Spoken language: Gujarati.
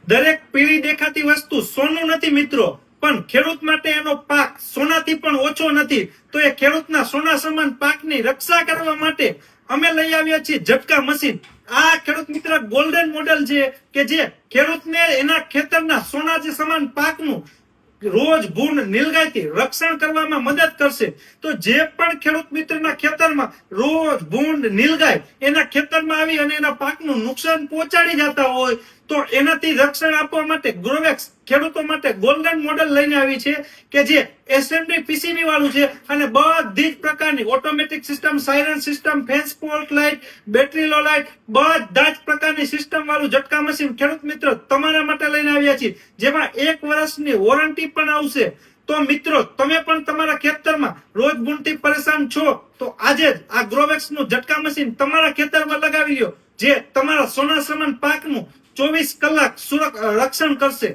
દરેક પીળી દેખાતી વસ્તુ સોનું નથી મિત્રો, પણ ખેડૂત માટે એનો પાક સોનાથી પણ ઓછો નથી. તો એ ખેડૂતના સોના સમાન પાકની રક્ષા કરવા માટે અમે લઈ આવ્યા છીએ ઝટકા મશીન. આ ખેડૂત મિત્ર ગોલ્ડન મોડેલ છે કે જે ખેડૂતને એના ખેતરના સોના સમાન પાકનું રોજ ભૂંડ નીલગાયથી રક્ષણ કરવામાં મદદ કરશે. તો જે પણ ખેડૂત મિત્રના ખેતરમાં રોજ ભૂંડ નીલગાય એના ખેતરમાં આવી અને એના પાકનું નુકસાન પહોંચાડી જતા હોય તો એનાથી રક્ષણ આપવા માટે ગ્રોવેક્સ ખેડૂતો માટે ગોલ્ડન મોડેલ લઈને આવી છે કે જે એસએમડી પીસીબી વાળું છે અને બધી જ પ્રકારની automatic system, siren system, fence fault light, battery low light, બધા જ પ્રકારની સિસ્ટમ વાળું ઝટકા મશીન ખેડૂત મિત્ર તમારા માટે લઈને આવ્યા છીએ, જેમાં 1 વર્ષની વોરંટી પણ આવશે. તો મિત્રો તમે પણ તમારા ખેતરમાં રોજ ભૂંડથી પરેશાન છો તો આજે જ આ ગ્રોવેક્સ નું ઝટકા મશીન તમારા ખેતરમાં લગાવી લો, જે તમારા સોના સમાન પાકનું 24 કલાક રક્ષણ કરશે.